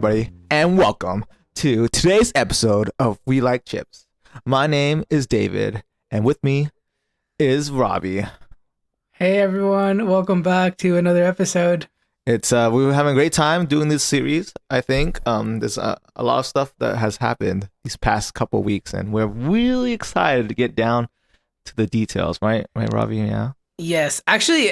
everybody, and welcome to today's episode of We Like Chips. My name is David, and with me is Robbie. Hey everyone, welcome back to another episode. It's we were having a great time doing this series. I think there's a lot of stuff that has happened these past couple weeks, and we're really excited to get down to the details. Right, Robbie? Yeah. Yes, actually,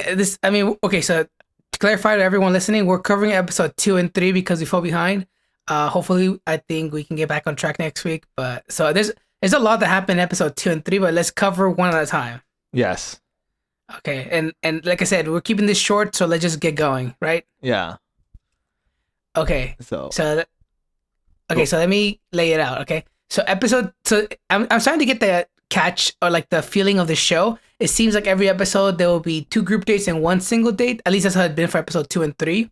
okay, so to clarify to everyone listening, we're covering episode 2 and 3 because we fell behind. Hopefully, I think we can get back on track next week. But so there's a lot that happened in episode 2 and 3, but let's cover one at a time. Yes. Okay, and like I said, we're keeping this short, so let's just get going, right? Yeah. Okay. So let me lay it out. Okay, so I'm starting to get the catch or like the feeling of the show. It seems like every episode there will be 2 group dates and 1 single date. At least that's how it's been for episode 2 and 3.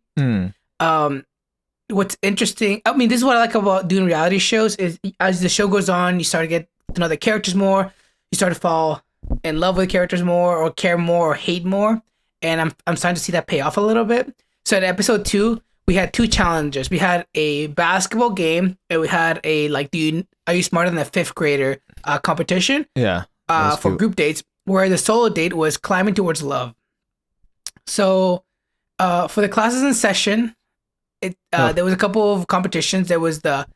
What's interesting, I mean, this is what I like about doing reality shows is as the show goes on, you start to get to know the characters more. You start to fall in love with characters more, or care more, or hate more. And I'm starting to see that pay off a little bit. So in episode 2, we had 2 challenges. We had a basketball game, and we had a are you smarter than a 5th grader competition. Yeah. For cute. Group dates, where the solo date was climbing towards love. So for the classes in session, there was a couple of competitions. There was the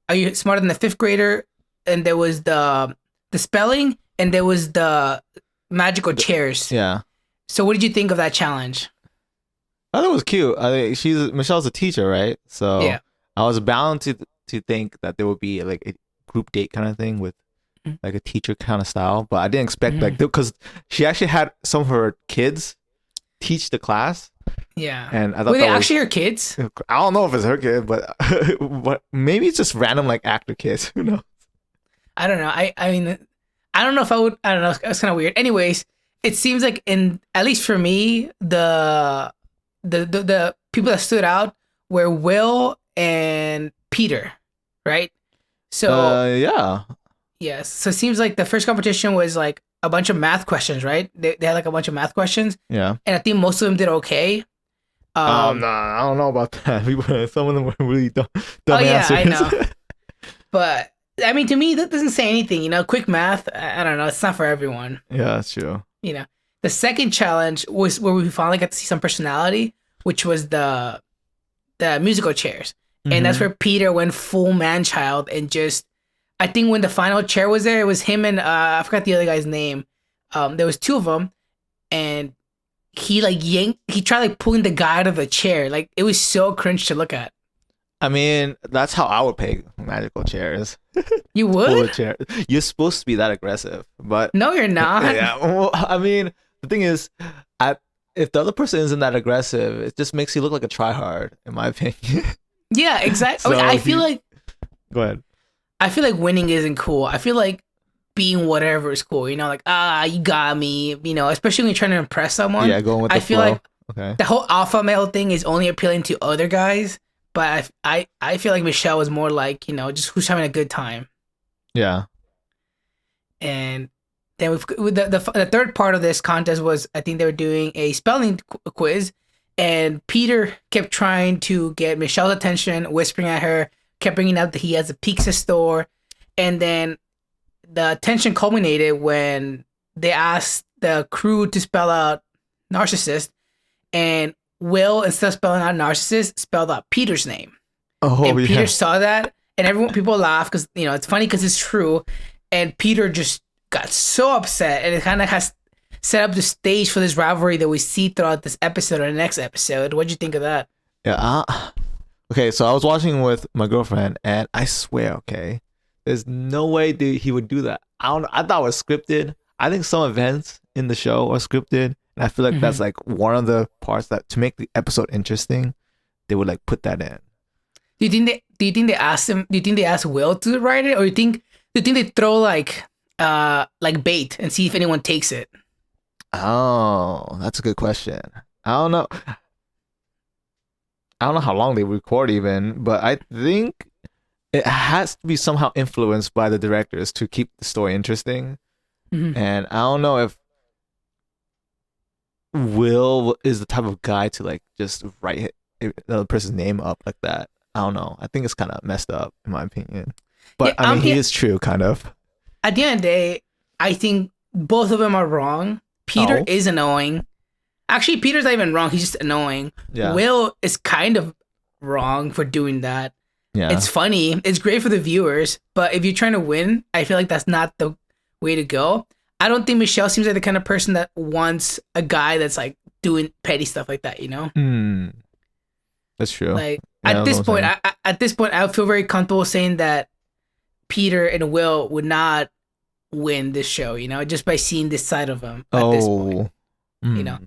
are you smarter than a 5th grader, and there was the spelling, and there was the magical chairs. Yeah. So what did you think of that challenge? I thought it was cute. I think Michelle's a teacher, right? So Yeah. I was bound to think that there would be like a group date kind of thing with like a teacher kind of style, but I didn't expect like because she actually had some of her kids teach the class. Yeah. And I thought were they actually her kids? I don't know if it's her kid, but maybe it's just random like actor kids. Who knows? I don't know. I mean, I don't know if I would. I don't know. It's kind of weird. Anyways, it seems like at least for me, the people that stood out were Will and Peter, right? So yeah. yes. So it seems like the first competition was like a bunch of math questions, right? They had like a bunch of math questions. Yeah. And I think most of them did okay. Nah, I don't know about that. Some of them were really dumb Oh yeah, answers. I know. But I mean, to me, that doesn't say anything. Quick math. I don't know. It's not for everyone. Yeah, that's true. The second challenge was where we finally got to see some personality, which was the musical chairs. And that's where Peter went full man-child and just, I think when the final chair was there, it was him and, I forgot the other guy's name. There was 2 of them, and he tried pulling the guy out of the chair. Like, it was so cringe to look at. I mean, that's how I would pick magical chairs. You would? Chair. You're supposed to be that aggressive, but No, you're not. yeah. Well, I mean, the thing is, if the other person isn't that aggressive, it just makes you look like a tryhard, in my opinion. Yeah, exactly. So I feel like Go ahead. I feel like winning isn't cool. I feel like being whatever is cool. You got me. Especially when you're trying to impress someone. Yeah, going with the flow. Like okay. the whole alpha male thing is only appealing to other guys. But I feel like Michelle was more like, just who's having a good time. Yeah. And then with the third part of this contest was, I think they were doing a spelling quiz, and Peter kept trying to get Michelle's attention, whispering at her, kept bringing up that he has a pizza store, and then the tension culminated when they asked the crew to spell out narcissist, and Will, instead of spelling out narcissist, spelled out Peter's name. Oh, and yeah. Peter saw that, and people laugh because it's funny because it's true, and Peter just got so upset, and it kind of has set up the stage for this rivalry that we see throughout this episode or the next episode. What'd you think of that? Yeah. Okay, so I was watching with my girlfriend, and I swear, okay, there's no way he would do that. I thought it was scripted. I think some events in the show are scripted, and I feel like that's like one of the parts that to make the episode interesting, they would like put that in. Do you think they asked him? Do you think they asked Will to write it, or do you think they throw like bait and see if anyone takes it? Oh, that's a good question. I don't know. I don't know how long they record even, but I think it has to be somehow influenced by the directors to keep the story interesting. And I don't know if Will is the type of guy to like just write the other person's name up like that. I don't know. I think it's kind of messed up in my opinion. But Yeah, I mean, he is true, kind of. At the end of the day, I think both of them are wrong. Peter Oh. is annoying. Actually, Peter's not even wrong. He's just annoying. Yeah. Will is kind of wrong for doing that. Yeah. It's funny. It's great for the viewers. But if you're trying to win, I feel like that's not the way to go. I don't think Michelle seems like the kind of person that wants a guy that's like doing petty stuff like that, you know? That's true. Like Yeah, at this point, I feel very comfortable saying that Peter and Will would not win this show, you know, just by seeing this side of him at this point, you know.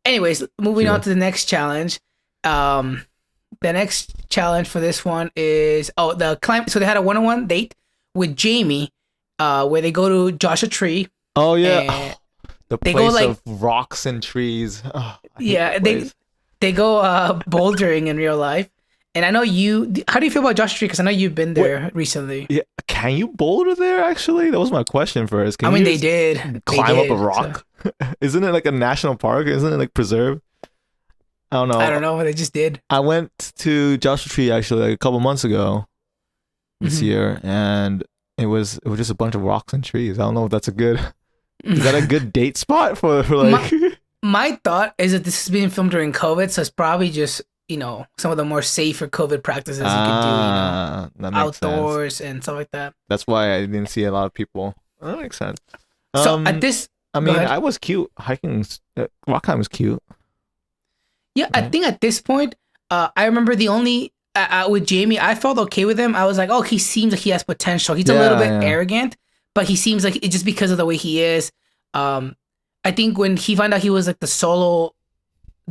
Anyways, moving on to the next challenge. The next challenge for this one is the climb. So they had a one-on-one date with Jamie, where they go to Joshua Tree. Oh yeah, the they place go, like, of rocks and trees. Oh, yeah, they go bouldering in real life. And I know you. How do you feel about Joshua Tree? Because I know you've been there recently. Yeah, can you boulder there? Actually, that was my question first. Can they did climb up a rock. So. Isn't it like a national park? Isn't it like preserved? I don't know. I don't know, but they just did. I went to Joshua Tree actually like a couple months ago this year, and it was just a bunch of rocks and trees. I don't know if that's is that a good date spot for like? My thought is that this is being filmed during COVID, so it's probably just, you know, some of the more safer COVID practices you can do, you know, outdoors and stuff like that. That's why I didn't see a lot of people. That makes sense. So at this, I mean, I was cute. Hiking, rock climbing was cute. Yeah, I think at this point, I remember the only with Jamie, I felt okay with him. I was like, oh, he seems like he has potential. He's a little bit arrogant, but he seems like it's just because of the way he is. I think when he found out he was like the solo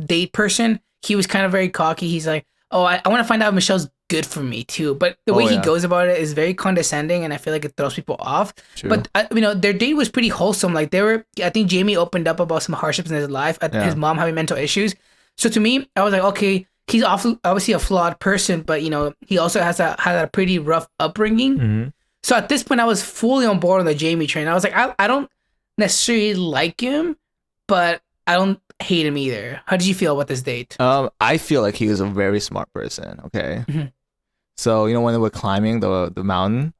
date person, he was kind of very cocky. He's like, oh, I want to find out if Michelle's good for me too. But the way he goes about it is very condescending, and I feel like it throws people off. True. But you know, their date was pretty wholesome. Like I think Jamie opened up about some hardships in his life, his mom having mental issues. So to me, I was like, okay, he's obviously a flawed person, but you know, he also had a pretty rough upbringing. Mm-hmm. So at this point, I was fully on board on the Jamie train. I was like, I don't necessarily like him, but I don't hate him either. How did you feel about this date? I feel like he was a very smart person. Okay, so you know when they were climbing the mountain,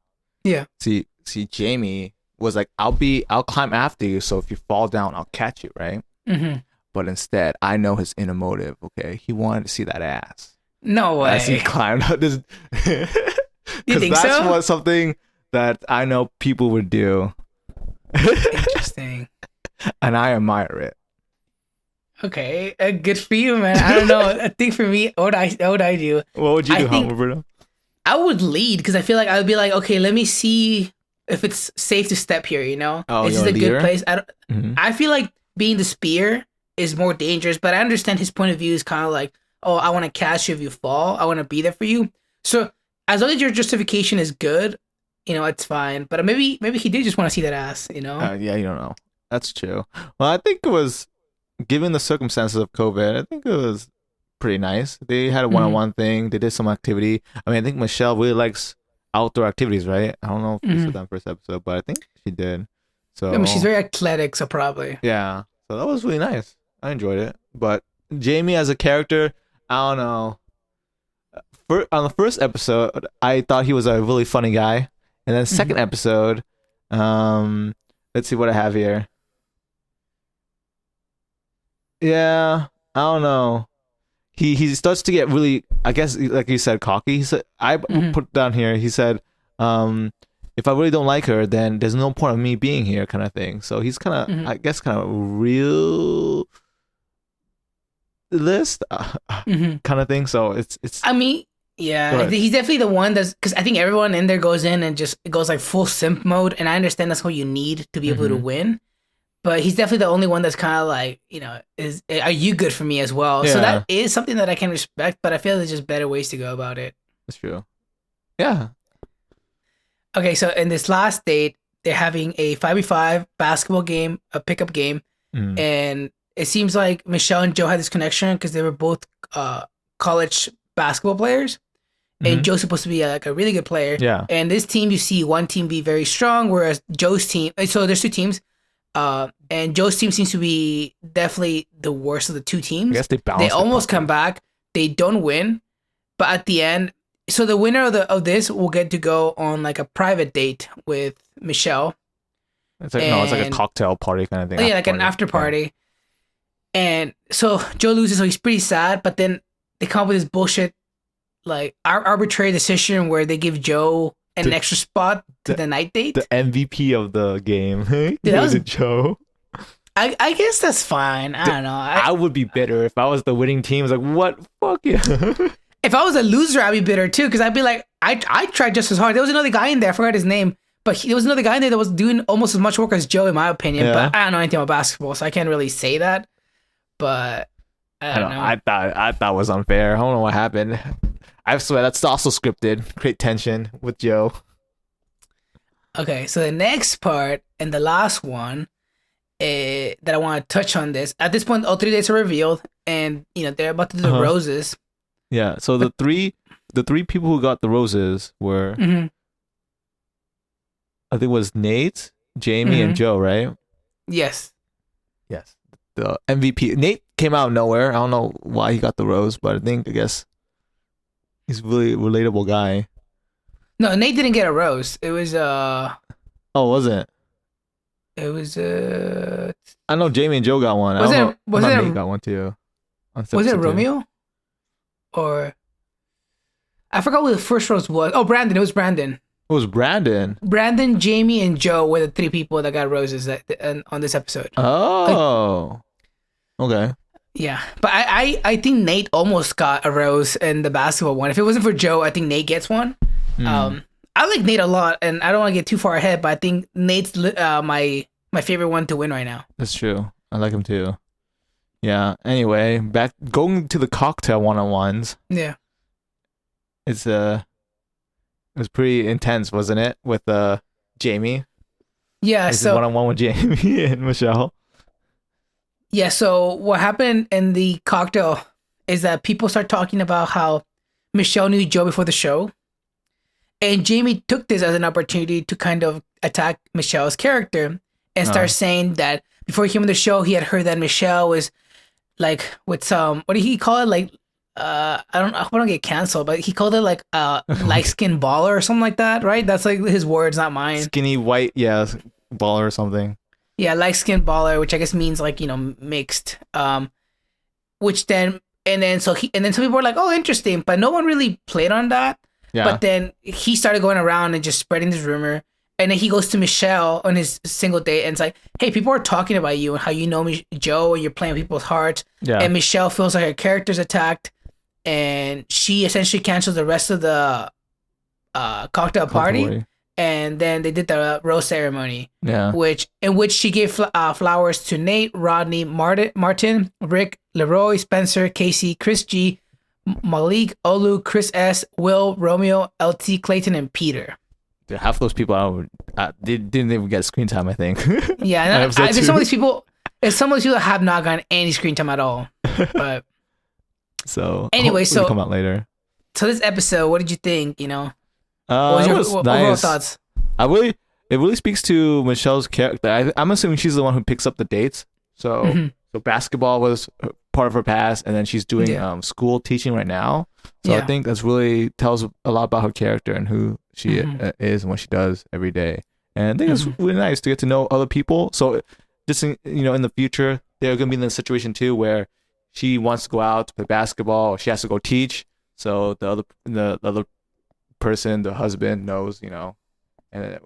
See, Jamie was like, I'll climb after you. So if you fall down, I'll catch you, right? Mm-hmm. But instead, I know his inner motive. Okay, he wanted to see that ass. No way. As he climbed up this, you think that's so? what something that I know people would do. Interesting. And I admire it. Okay, good for you, man. I don't know. I think for me, what would I do? What would you do, Roberto? I would lead because I feel like I would be like, okay, let me see if it's safe to step here. You know, is this a good place? I feel like being the spear is more dangerous, but I understand his point of view is kind of like, oh, I want to catch you if you fall. I want to be there for you. So as long as your justification is good, you know, it's fine. But maybe he did just want to see that ass, you know? Yeah, you don't know. That's true. Well, I think it was, given the circumstances of COVID, I think it was pretty nice. They had a one-on-one thing. They did some activity. I mean, I think Michelle really likes outdoor activities, right? I don't know if you said that first episode, but I think she did. So I mean, she's very athletic, so probably. Yeah. So that was really nice. I enjoyed it. But Jamie as a character, I don't know. On the first episode, I thought he was a really funny guy. And then second episode, let's see what I have here. Yeah, I don't know. He starts to get really, I guess, like you said, cocky. He said, I put down here, he said, if I really don't like her, then there's no point of me being here, kind of thing. So he's kind of, I guess, kind of realist kind of thing. So it's. I mean, yeah, he's definitely the one that's, because I think everyone in there goes in and just goes like full simp mode, and I understand that's what you need to be able to win. But he's definitely the only one that's kind of like, you know, are you good for me as well? Yeah. So that is something that I can respect, but I feel there's just better ways to go about it. That's true. Yeah. Okay, so in this last date, they're having a 5v5 basketball game, a pickup game, and it seems like Michelle and Joe had this connection because they were both college basketball players, and Joe's supposed to be like a really good player. Yeah. And this team, you see one team be very strong, whereas Joe's team, so there's two teams. And Joe's team seems to be definitely the worst of the two teams. I guess they almost come back. They don't win, but at the end, So the winner of this will get to go on like a private date with Michelle. It's like no, it's like a cocktail party kind of thing. Oh, yeah, like an after party. And so Joe loses, so he's pretty sad. But then they come up with this bullshit, like arbitrary decision where they give Joe an extra spot to the night date. The MVP of the game, Dude, that was Joe. I guess that's fine. I don't know. I would be bitter if I was the winning team. It's like, what? Fuck yeah. If I was a loser, I'd be bitter too, because I'd be like, I tried just as hard. There was another guy in there. I forgot his name. But there was another guy in there that was doing almost as much work as Joe, in my opinion. Yeah. But I don't know anything about basketball, so I can't really say that. But I don't know. I thought it was unfair. I don't know what happened. I swear that's also scripted. Create tension with Joe. Okay, so the next part and the last one that I want to touch on this. At this point, all 3 dates are revealed, and they're about to do the roses. Yeah. So the three people who got the roses were, I think it was Nate, Jamie, and Joe, right? Yes. The MVP. Nate came out of nowhere. I don't know why he got the rose, but I guess he's a really relatable guy. No, Nate didn't get a rose. It was Oh, was it? It was I know Jamie and Joe got one. Nate got one too. Was it Romeo? Or I forgot what the first rose was. Oh, Brandon. It was Brandon. It was Brandon. Brandon, Jamie, and Joe were the 3 people that got roses on this episode. Oh. Okay. Yeah. But I think Nate almost got a rose in the basketball one. If it wasn't for Joe, I think Nate gets one. I like Nate a lot, and I don't want to get too far ahead, but I think Nate's my favorite one to win right now. That's true. I like him too. Yeah. Anyway, back going to the cocktail one-on-ones. Yeah. It was pretty intense, wasn't it? With Jamie. Yeah. So one-on-one with Jamie and Michelle. Yeah. So what happened in the cocktail is that people start talking about how Michelle knew Joe before the show, and Jamie took this as an opportunity to kind of attack Michelle's character and start saying that before he came on the show, he had heard that Michelle was like with some, what did he call it? Like, I hope I don't get canceled, but he called it like light skin baller or something like that, right? That's like his words, not mine. Skinny white, baller or something. Yeah, light skin baller, which I guess means like, mixed. Which then some people were like, oh, interesting, but no one really played on that. Yeah. But then he started going around and just spreading this rumor. And then he goes to Michelle on his single date and it's like, hey, people are talking about you and how you know me, Joe, and you're playing with people's hearts. Yeah. And Michelle feels like her character's attacked. And she essentially cancels the rest of the cocktail party. And then they did the rose ceremony. Yeah. In which she gave flowers to Nate, Rodney, Martin, Rick, Leroy, Spencer, Casey, Chris G, Malik, Olu, Chris S, Will, Romeo, LT, Clayton, and Peter. Dude, half those people didn't even get screen time, I think. Yeah, there's some of these people. There's some of these people that have not gotten any screen time at all. But so anyway, so come out later. So this episode, what did you think? What was your overall thoughts? It really speaks to Michelle's character. I'm assuming she's the one who picks up the dates. So so basketball was part of her past, and then she's doing school teaching right now. So I think that's really tells a lot about her character and who she is and what she does every day. And I think it's really nice to get to know other people. So just in the future, they're gonna be in the situation too where she wants to go out to play basketball, or she has to go teach. So the other person, the husband, knows, and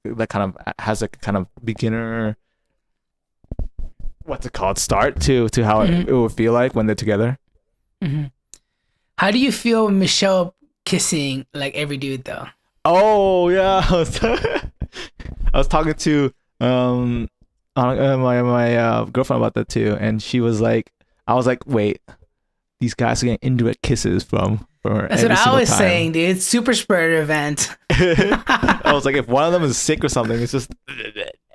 that kind of has a kind of beginner, what's it called, start to how it will feel like when they're together. How do you feel Michelle kissing like every dude though? Oh yeah, I was talking to my girlfriend about that too, and she was like, I was like, wait, these guys are getting indirect kisses from her. That's what I was saying, dude. Super spreader event. I was like, if one of them is sick or something, it's just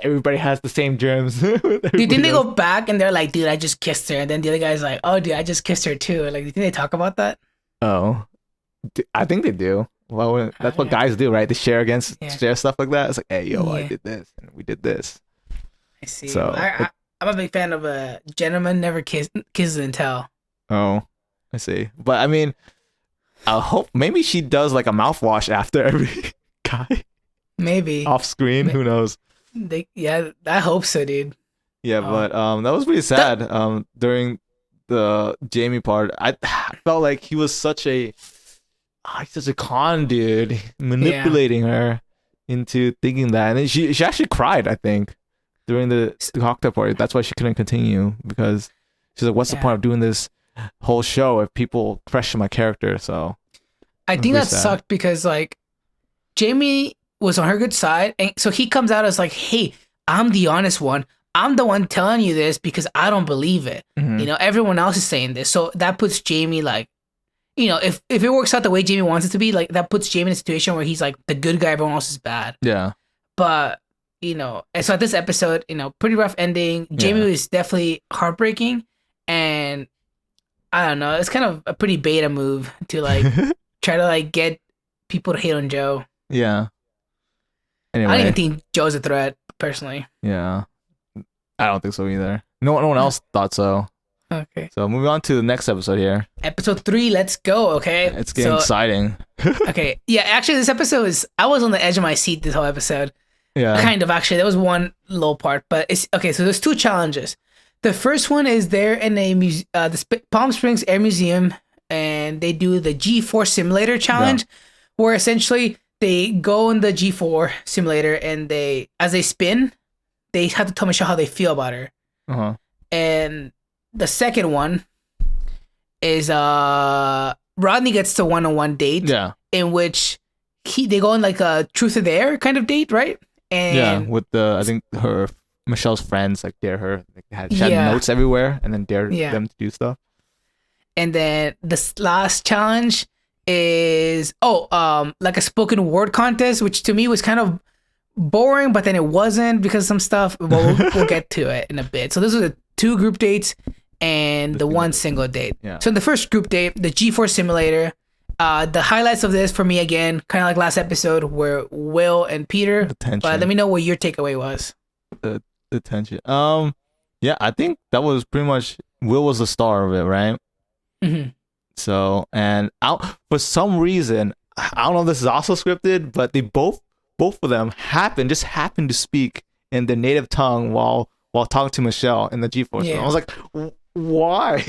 everybody has the same germs. Do you think they go back and they're like, dude, I just kissed her, and then the other guy's like, oh, dude, I just kissed her too? Like, do you think they talk about that? Oh, I think they do. Well, that's what guys do, right? They share stuff like that. It's like, hey, yo, I did this and we did this. I see. So I'm a big fan of gentleman never kisses and tell. Oh, I see. But I mean, I hope maybe she does like a mouthwash after every guy Maybe off screen. Who knows? I hope so, dude. Yeah, but that was pretty sad. During the Jamie part, I felt like he was such a con dude, manipulating her into thinking that, and then she actually cried, I think, during the cocktail party. That's why she couldn't continue, because she's like, what's the point of doing this whole show if people question my character? So I think that sucked, because like Jamie was on her good side, and so he comes out as like, hey, I'm the honest one. I'm the one telling you this because I don't believe it. You know, everyone else is saying this. So that puts Jamie like, you know, if it works out the way Jamie wants it to be, like that puts Jamie in a situation where he's like the good guy, everyone else is bad. Yeah. But, you know, and so this episode, you know, pretty rough ending. Jamie was definitely heartbreaking. And I don't know, it's kind of a pretty beta move to like try to like get people to hate on Joe. Yeah. Anyway. I don't even think Joe's a threat, personally. Yeah. I don't think so either. No one else thought so. Okay. So moving on to the next episode here. Episode 3, let's go, okay? It's getting exciting. Okay. Yeah, actually this episode I was on the edge of my seat this whole episode. Yeah. Kind of, actually. There was one low part, but it's okay, so there's 2 challenges. The first one is they're in the Palm Springs Air Museum, and they do the G4 simulator challenge, where essentially they go in the G4 simulator, and as they spin, they have to tell Michelle how they feel about her. And the second one is Rodney gets to one-on-one date. Yeah. In which they go on like a truth or dare kind of date, right? And with I think Michelle's friends like dare her. Like, she had notes everywhere and then dare them to do stuff. And then the last challenge is like a spoken word contest, which to me was kind of boring, but then it wasn't because of some stuff. We'll get to it in a bit. So those are the 2 group dates and the 1 single date. Yeah. So in the first group date, the G4 simulator, the highlights of this for me, again, kind of like last episode, were Will and Peter. The tension. But let me know what your takeaway was. The tension. Yeah, I think that was pretty much Will was the star of it, right? So, and for some reason, I don't know if this is also scripted, but they both of them happened to speak in their native tongue while talking to Michelle in the G4. I was like, why?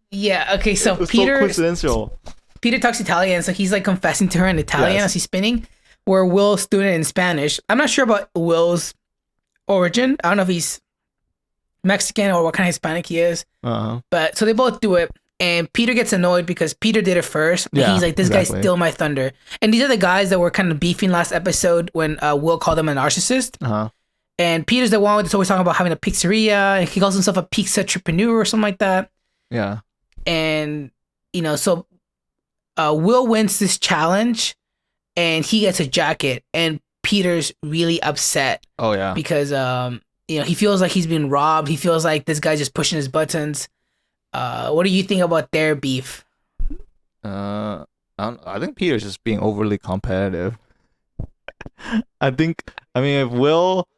Yeah, okay, so Peter... so coincidental. Peter talks Italian, so he's like confessing to her in Italian as he's spinning, where Will's doing it in Spanish. I'm not sure about Will's origin. I don't know if he's Mexican or what kind of Hispanic he is. But so they both do it. And Peter gets annoyed because Peter did it first. And he's like, this guy's still my thunder. And these are the guys that were kind of beefing last episode when Will called him a narcissist. And Peter's the one that's always talking about having a pizzeria. And he calls himself a pizza entrepreneur or something like that. Yeah. And, you know, so Will wins this challenge and he gets a jacket. And Peter's really upset. Oh, yeah. Because, you know, he feels like he's being robbed. He feels like this guy's just pushing his buttons. What do you think about their beef? I think Peter's just being overly competitive. I mean, if Will,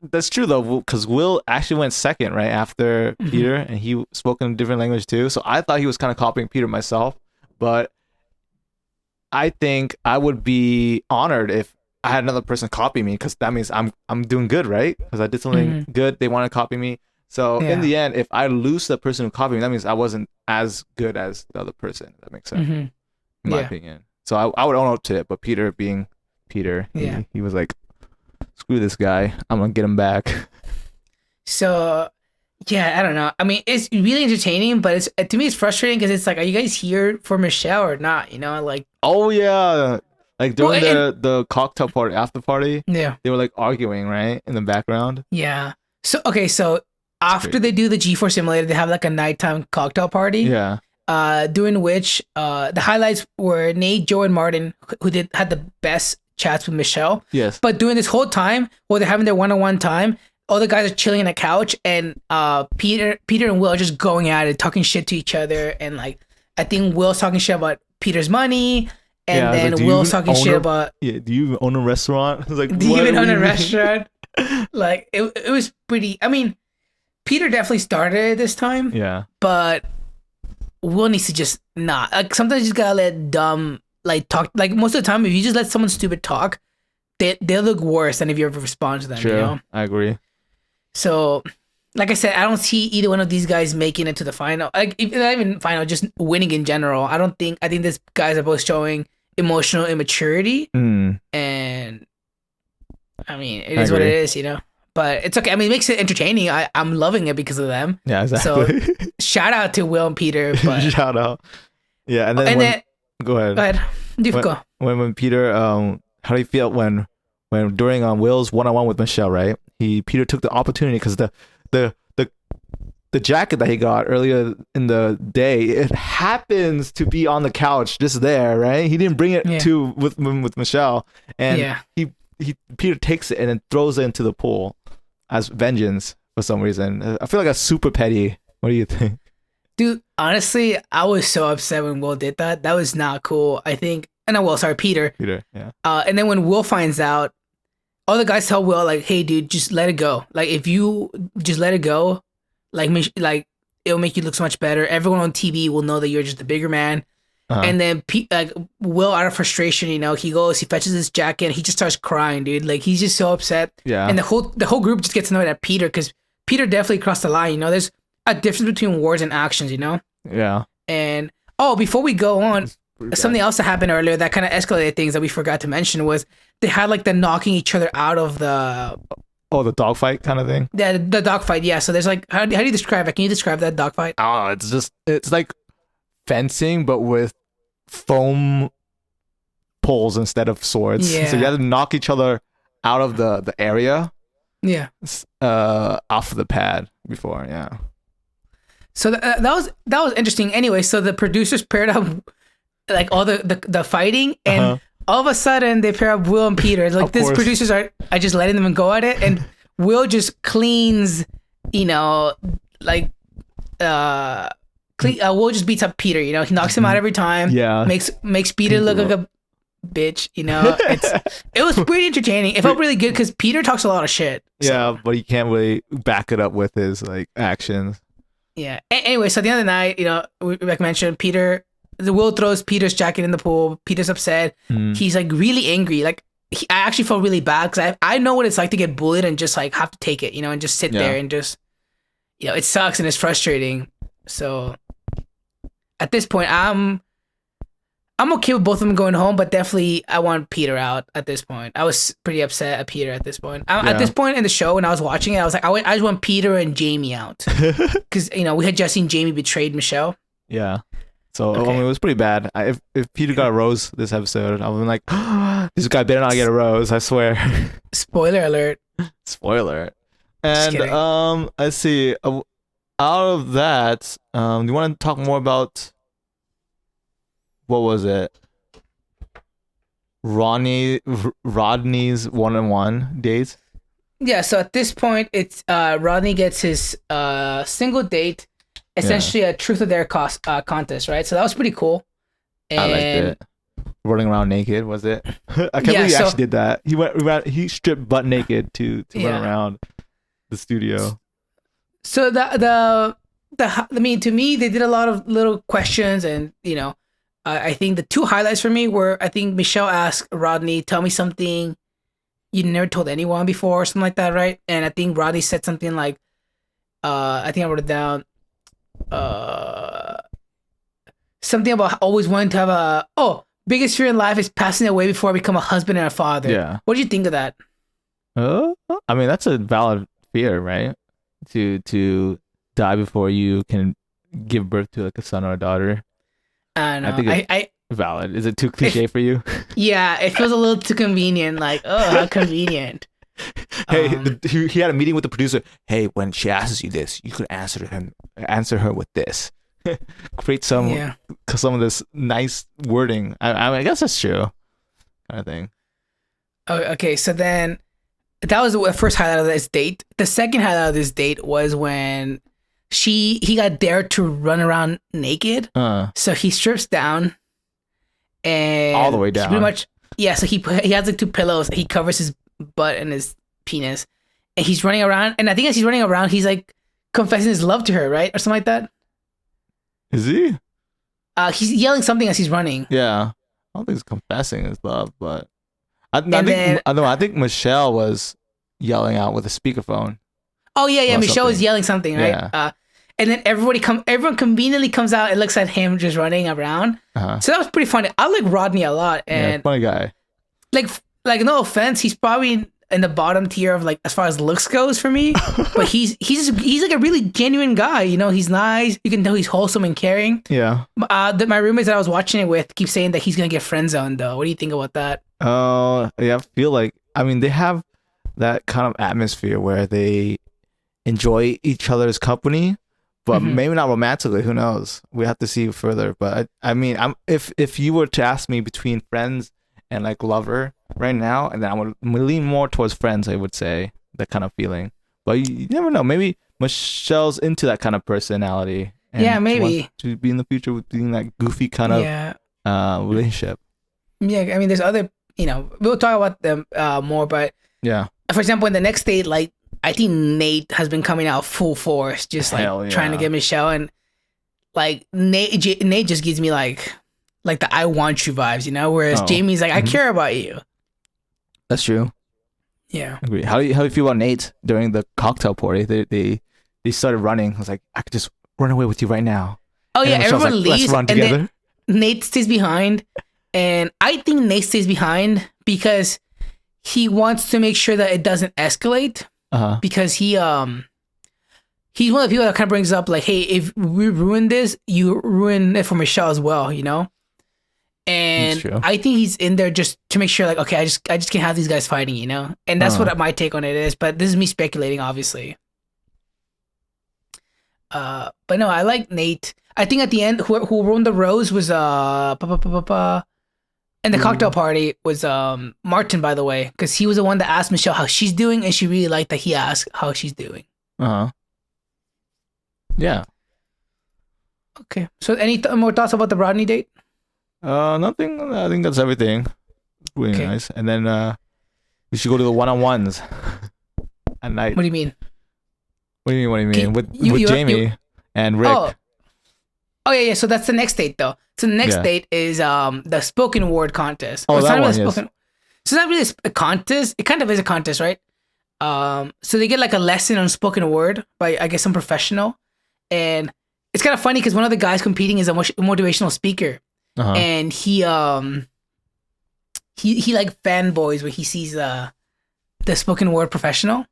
that's true though, because Will actually went second right after Peter, and he spoke in a different language too. So I thought he was kind of copying Peter myself, but I think I would be honored if I had another person copy me, because that means I'm doing good, right? Because I did something good, they want to copy me. So in the end, if I lose the person who copied me, that means I wasn't as good as the other person. If that makes sense, in my opinion. So I would own up to it. But Peter, being Peter, he was like, "Screw this guy! I'm gonna get him back." So yeah, I don't know. I mean, it's really entertaining, but it's to me it's frustrating because it's like, are you guys here for Michelle or not? You know, like like during the cocktail party, after party, they were like arguing right in the background. Yeah. So after they do the G4 simulator, they have like a nighttime cocktail party. Yeah. During which the highlights were Nate, Joe, and Martin, who had the best chats with Michelle. Yes. But during this whole time, while they're having their one-on-one time, all the guys are chilling on a couch, and Peter and Will are just going at it, talking shit to each other, and like I think Will's talking shit about Peter's money. And then like, Will's talking shit about... Yeah, do you even own a restaurant? I was like, do you even own a restaurant? Like, it was pretty... I mean, Peter definitely started it this time. Yeah. But Will needs to just not. Like sometimes you just gotta let dumb like talk. Like most of the time, if you just let someone stupid talk, they look worse than if you ever respond to them. True. You know? I agree. So, like I said, I don't see either one of these guys making it to the final. Like not even final, just winning in general. I think these guys are both showing emotional immaturity, and I mean, it is what it is, you know. But it's okay. I mean, it makes it entertaining. I'm loving it because of them. Yeah, exactly. So shout out to Will and Peter. But shout out. Yeah, and then go ahead. Go ahead. You go. When Peter how do you feel when during Will's one-on-one with Michelle, right? Peter took the opportunity because the jacket that he got earlier in the day, it happens to be on the couch just there, right? He didn't bring it with Michelle, and Peter takes it and then throws it into the pool as vengeance for some reason. I feel like that's super petty. What do you think? Dude, honestly, I was so upset when Will did that. That was not cool. I think, Peter. Peter, yeah. And then when Will finds out, all the guys tell Will, like, hey, dude, just let it go. Like, if you just let it go, like it'll make you look so much better. Everyone on TV will know that you're just the bigger man. Uh-huh. And then Will, out of frustration, you know, he fetches his jacket and he just starts crying, dude. Like, he's just so upset. Yeah. And the whole group just gets annoyed at Peter because Peter definitely crossed the line. You know, there's a difference between words and actions, you know? Yeah. And, before we go on, something else that happened earlier that kind of escalated things that we forgot to mention was they had like the knocking each other out of the... Oh, the dogfight kind of thing? Yeah, the dogfight, yeah. So there's like, how do you describe it? Can you describe that dogfight? Oh, it's like fencing, but with foam poles instead of swords. Yeah. So you have to knock each other out of the area. Yeah. Off of the pad before, yeah. So that was interesting. Anyway, so the producers paired up like all the fighting, and all of a sudden they pair up Will and Peter. Like these producers are just letting them go at it, and Will just cleans, you know, like Will just beats up Peter. You know, he knocks him out every time. Yeah, makes Peter look like a bitch. You know, it was pretty entertaining. It felt really good because Peter talks a lot of shit. So. Yeah, but he can't really back it up with his like actions. Yeah. Anyway, so at the end of the night, you know, like mentioned, Will throws Peter's jacket in the pool. Peter's upset. He's like really angry. Like I actually felt really bad because I know what it's like to get bullied and just like have to take it, you know, and just sit there and just, you know, it sucks and it's frustrating. So at this point, I'm okay with both of them going home, but definitely I want Peter out at this point. I was pretty upset at Peter at this point. At this point in the show, when I was watching it, I was like, I just want Peter and Jamie out. Because, you know, we had just seen Jamie betrayed Michelle. Yeah. So, I mean, it was pretty bad. If Peter got a rose this episode, I was like, this guy better not get a rose, I swear. Spoiler alert. Spoiler. And, let's see. Out of that, do you want to talk more about... What was it? Rodney's one-on-one dates? Yeah, so at this point, it's Rodney gets his single date, essentially a truth or dare contest, right? So that was pretty cool. And I liked it. Running around naked, was it? I can't believe he actually did that. He stripped butt naked to run around the studio. So I mean, to me, they did a lot of little questions, and you know. I think the two highlights for me were, I think Michelle asked Rodney, tell me something you never told anyone before or something like that, right? And I think Rodney said something like, I think I wrote it down, something about always wanting to have biggest fear in life is passing away before I become a husband and a father. Yeah. What do you think of that? I mean, that's a valid fear, right? To die before you can give birth to like a son or a daughter. I don't know. I think it's valid. Is it too cliche for you? Yeah, it feels a little too convenient. Like, oh, how convenient. Hey, he had a meeting with the producer. Hey, when she asks you this, you could answer her with this. Create some of this nice wording. I guess that's true, kind of thing. Okay, so then that was the first highlight of this date. The second highlight of this date was when he got dared to run around naked. So he strips down and all the way down. Pretty much, yeah. So he has like two pillows. He covers his butt and his penis, and he's running around. And I think as he's running around, he's like confessing his love to her, right, or something like that. Is he? He's yelling something as he's running. Yeah, I don't think he's confessing his love, but I think Michelle was yelling out with a speakerphone. Oh yeah, Or Michelle was something. yelling something, right? Yeah. And then everyone conveniently comes out and looks at him just running around. Uh-huh. So that was pretty funny. I like Rodney a lot, Yeah, and funny guy. like no offense, he's probably in the bottom tier of like as far as looks goes for me. But he's like a really genuine guy. You know, he's nice. You can tell he's wholesome and caring. Yeah. My roommates that I was watching it with keep saying that he's gonna get friend zoned though. What do you think about that? Yeah, I feel like they have that kind of atmosphere where they enjoy each other's company, but maybe not romantically. Who knows? We have to see further. But if you were to ask me between friends and like lover right now, and then I would lean more towards friends. I would say that kind of feeling. But you never know. Maybe Michelle's into that kind of personality. And Yeah, she maybe. wants to be in the future with being that goofy kind of relationship. Yeah, I mean, there's other. We'll talk about them more, but Yeah. for example, in the next date, like I think Nate has been coming out full force, just like Hell yeah. trying to get Michelle, and like Nate just gives me like the I want you vibes, whereas Jamie's like I care about you. That's true. Yeah. Agree. How do you feel about Nate during the cocktail party? They started running. I was like, I could just run away with you right now. Oh And yeah, Michelle's everyone like, leaves, Let's run and together. then Nate stays behind, and I think Nate stays behind because he wants to make sure that it doesn't escalate. Because he's one of the people that kind of brings up like, hey, if we ruin this, you ruin it for Michelle as well, And I think he's in there just to make sure, like, okay, I just can't have these guys fighting, And that's what my take on it is. But this is me speculating, obviously. But no, I like Nate. I think at the end, who ruined the rose was and the cocktail party was Martin, by the way, because he was the one that asked Michelle how she's doing, and she really liked that he asked how she's doing. Yeah. Okay. So any more thoughts about the Rodney date? Nothing. I think that's everything. Really nice. And then we should go to the one-on-ones at night. What do you mean? What do you mean? With Jamie and Rick. Oh yeah. So that's the next date, though. So the next date is the spoken word contest. Oh, that one, yes. So it's not really a contest. It kind of is a contest, right? So they get like a lesson on spoken word by, I guess, some professional, and it's kind of funny because one of the guys competing is a motivational speaker, and he like fanboys when he sees the spoken word professional.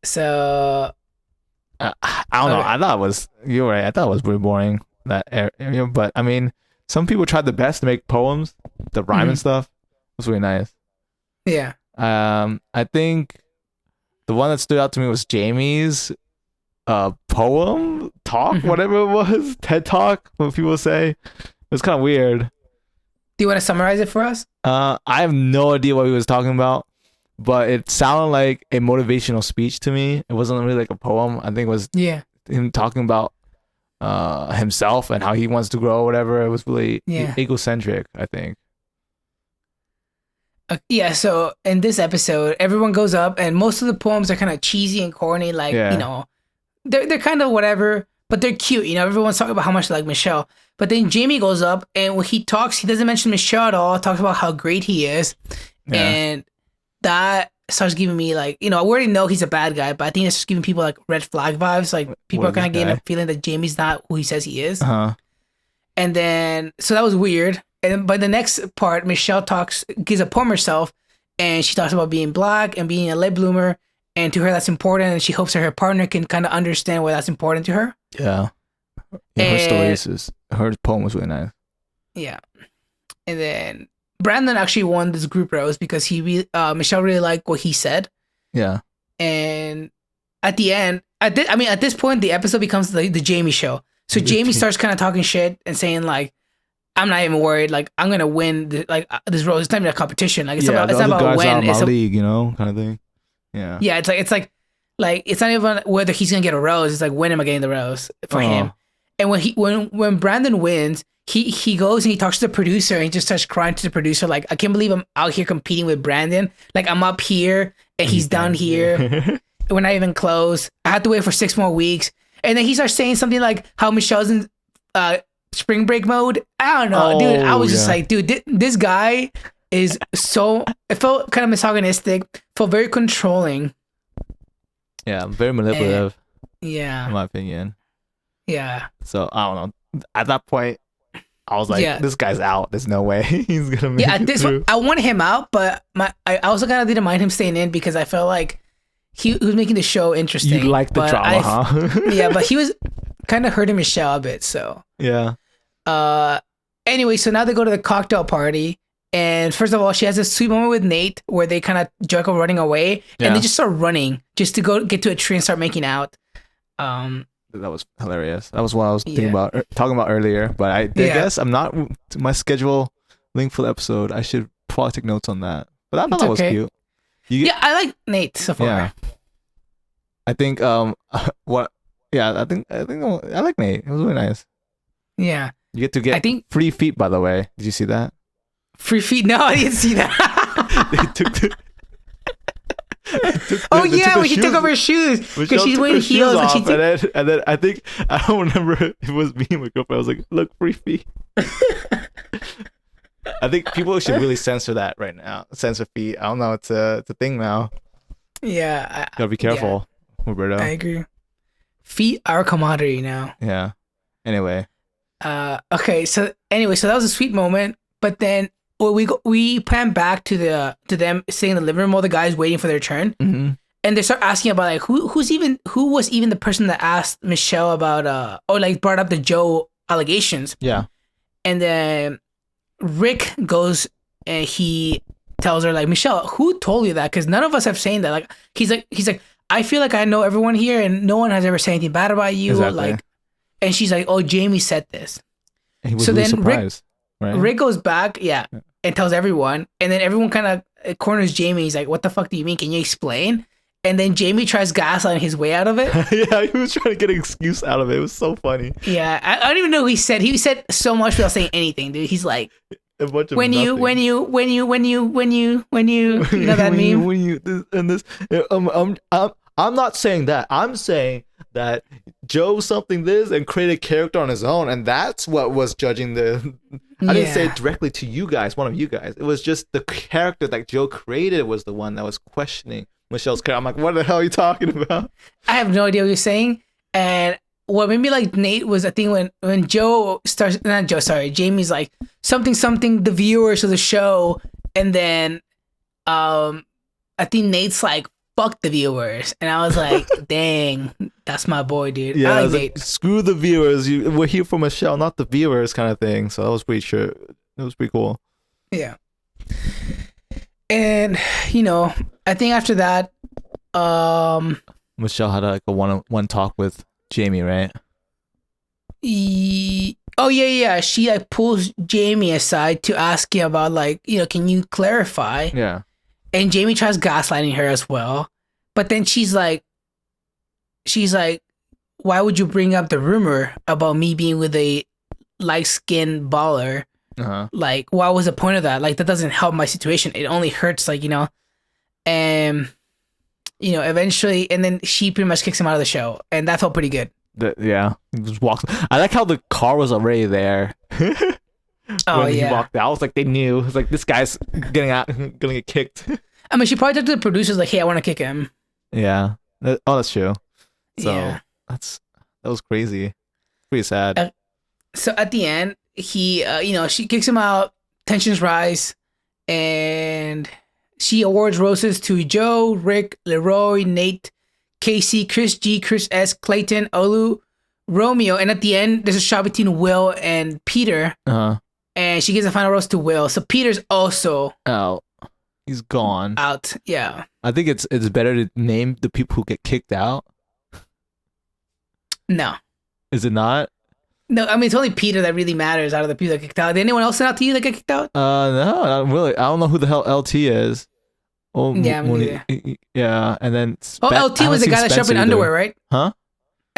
So I don't know. I thought you're right. I thought it was pretty boring, that area. But I mean, some people tried their best to make poems, the rhyme and stuff. It was really nice. Yeah. I think the one that stood out to me was Jamie's poem talk, whatever it was, TED Talk, what people say. It was kind of weird. Do you want to summarize it for us? I have no idea what he was talking about, but it sounded like a motivational speech to me. It wasn't really like a poem. I think it was him talking about himself and how he wants to grow, whatever. It was really egocentric, I think. So in this episode, everyone goes up, and most of the poems are kind of cheesy and corny, like they're kind of whatever, but they're cute. Everyone's talking about how much they like Michelle. But then Jamie goes up, and when he talks, he doesn't mention Michelle at all. Talks about how great he is, and that starts giving me like, we already know he's a bad guy, but I think it's just giving people like red flag vibes. Like people are kind of getting a feeling that Jamie's not who he says he is. And then so that was weird. And by the next part, Michelle gives a poem herself, and she talks about being black and being a late bloomer, and to her that's important, and she hopes that her partner can kind of understand why that's important to her. Yeah. Her poem was really nice. Yeah. And then Brandon actually won this group rose because Michelle really liked what he said. Yeah. And at the end, at this point, the episode becomes the Jamie show. So Jamie starts kind of talking shit and saying like, I'm not even worried. Like, I'm gonna win. This rose. It's not even a competition. Like, it's not about a win. It's a league, kind of thing. Yeah. Yeah. It's like it's not even whether he's gonna get a rose. It's like when am I getting the rose for him? And when Brandon wins, he goes and he talks to the producer, and he just starts crying to the producer like, I can't believe I'm out here competing with Brandon. Like, I'm up here and he's down here. We're not even close. I have to wait for 6 more weeks. And then he starts saying something like how Michelle's spring break mode. I don't know, dude. I was just yeah. like, dude, this guy is so. It felt kind of misogynistic. Felt very controlling. Yeah, very manipulative, in Yeah, my opinion. yeah, So I don't know. At that point, I was like, yeah. this guy's out. There's no way he's gonna make Yeah, at it this through. one, I wanted him out, but I also kind of didn't mind him staying in because I felt like he was making the show interesting. You like the but drama, huh? Yeah, but he was kind of hurting Michelle a bit. So Yeah. anyway, so now they go to the cocktail party, and first of all, she has a sweet moment with Nate where they kind of joke of running away, Yeah. and they just start running just to go get to a tree and start making out. That was hilarious. That was what I was thinking Yeah. about, talking about earlier. But I Yeah. guess I'm not my schedule link for the episode. I should probably take notes on that. But I thought It's that was okay. cute. You get, Yeah, I like Nate so far. yeah. I think what yeah, I think I like Nate. It was really nice. Yeah. You get to get I think free feet, by the way. Did you see that? free feet. No, I didn't see that. They took the Oh they yeah, the when she took off her shoes Michelle because she's took wearing her shoes heels and she off, and then I think I don't remember it was me and my girlfriend. I was like, look, free feet. I think people should really censor that right now. Censor feet. I don't know. It's a thing now. Yeah, Gotta be careful, Roberto. I agree. Feet are a commodity now. Yeah. Anyway. Okay. So anyway, so that was a sweet moment. But then we pan back to them sitting in the living room while the guys waiting for their turn, Mm-hmm. and they start asking about like who was even the person that asked Michelle about or like brought up the Joe allegations. Yeah. And then Rick goes and he tells her like, Michelle, who told you that? Because none of us have saying that. Like he's like, I feel like I know everyone here and no one has ever said anything bad about you. Exactly. Like, and she's like, oh, Jamie said this. And he was So really then surprised. Right? Rick goes back, and tells everyone, and then everyone kind of corners Jamie. He's like, what the fuck do you mean? Can you explain? And then Jamie tries gaslighting his way out of it. Yeah, he was trying to get an excuse out of it. It was so funny. Yeah, I don't even know who he said. He said so much without saying anything, dude. He's like, A bunch of when you know that meme? when you this I'm not saying that. I'm saying that Joe something this and created a character on his own, and that's what was judging the. I didn't say it directly to you guys, one of you guys. It was just the character that Joe created was the one that was questioning Michelle's character. I'm like, what the hell are you talking about? I have no idea what you're saying. And what made me like Nate was I think when Joe starts, not Joe, sorry, Jamie's like something the viewers of the show, and then I think Nate's like fuck the viewers, and I was like, dang, that's my boy, dude. Yeah, I I like was Nate. like, screw the viewers. We're here for Michelle, not the viewers, kind of thing. So that was pretty sure. It was pretty cool. Yeah. And I think after that, Michelle had like a one-on-one talk with Jamie, right? oh yeah, she like pulls Jamie aside to ask him about like, can you clarify? Yeah. And Jamie tries gaslighting her as well. But then she's like, why would you bring up the rumor about me being with a light-skinned baller? Uh-huh. Like, what was the point of that? Like, that doesn't help my situation. It only hurts, like, and, eventually, and then she pretty much kicks him out of the show. And that felt pretty good. Yeah. He just walks. I like how the car was already there. Oh, when he yeah. walked out, I was like, they knew. It's like, this guy's gonna get kicked. I mean, she probably talked to the producers like, hey, I want to kick him. Yeah. That's true. So Yeah. that was crazy. Pretty sad. So at the end, he, she kicks him out, tensions rise, and she awards roses to Joe, Rick, Leroy, Nate, Casey, Chris G, Chris S, Clayton, Olu, Romeo, and at the end, there's a shot between Will and Peter, Uh-huh. and she gives a final rose to Will. So Peter's also Oh, he's gone. out. Yeah. I think it's better to name the people who get kicked out. No. Is it not? No, I mean, it's only Peter that really matters out of the people that get kicked out. Did anyone else send out to you that get kicked out? No, not really. I don't know who the hell LT is. Oh, Yeah, me neither. yeah, and then LT was the guy that showed up in underwear, right? Huh?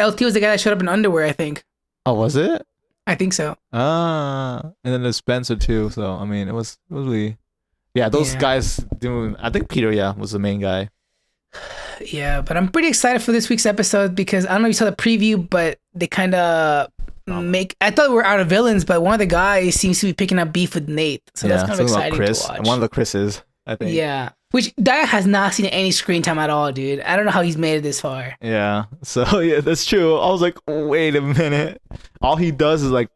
LT was the guy that showed up in underwear, I think. Oh, was it? I think so. And then there's Spencer too. So I mean, it was really, yeah, those Yeah. guys doing. I think Peter, was the main guy. Yeah, but I'm pretty excited for this week's episode because I don't know if you saw the preview, but they kind of I thought we were out of villains, but one of the guys seems to be picking up beef with Nate. So that's kind of something about exciting Chris, to watch. one of the Chris's, I think. Yeah. Which that has not seen any screen time at all, dude. I don't know how he's made it this far. Yeah. So yeah, that's true. I was like, wait a minute. All he does is like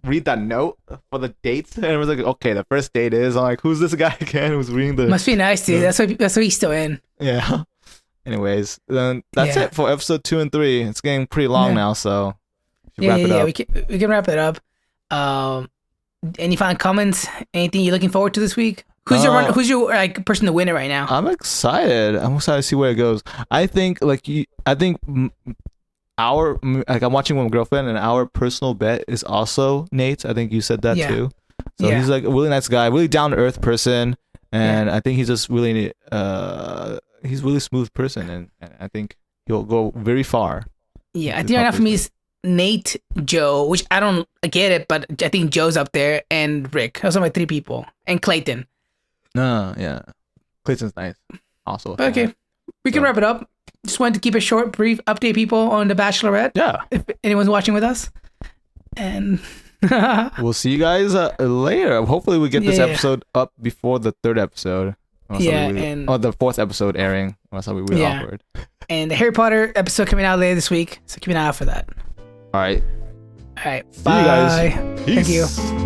read that note for the dates, and it was like, okay, the first date is. I'm like, who's this guy again? Who's reading the? Must be nice, dude. That's why he's still in. Yeah. Anyways, then that's it for episode 2 and 3. It's getting pretty long now, so wrap it up. We can wrap it up. Any final comments? Anything you're looking forward to this week? Who's your like person to win it right now? I'm excited. I'm excited to see where it goes. I think I'm watching with my girlfriend, and our personal bet is also Nate. I think you said that too. So he's like a really nice guy, really down to earth person, and I think he's just really he's a really smooth person, and I think he'll go very far. Yeah, I think right now for me is Nate, Joe, which I don't get it, but I think Joe's up there, and Rick. Those are my 3 people, and Clayton. No, yeah, Clayton's nice. Also, but okay, we can wrap it up. Just wanted to keep it short, brief, update people on the Bachelorette. Yeah, if anyone's watching with us, and we'll see you guys later. Hopefully, we get this episode up before the 3rd episode. And the 4th episode airing. That's how we really awkward. And the Harry Potter episode coming out later this week, so keep an eye out for that. All right. See you guys. Peace. Thank you.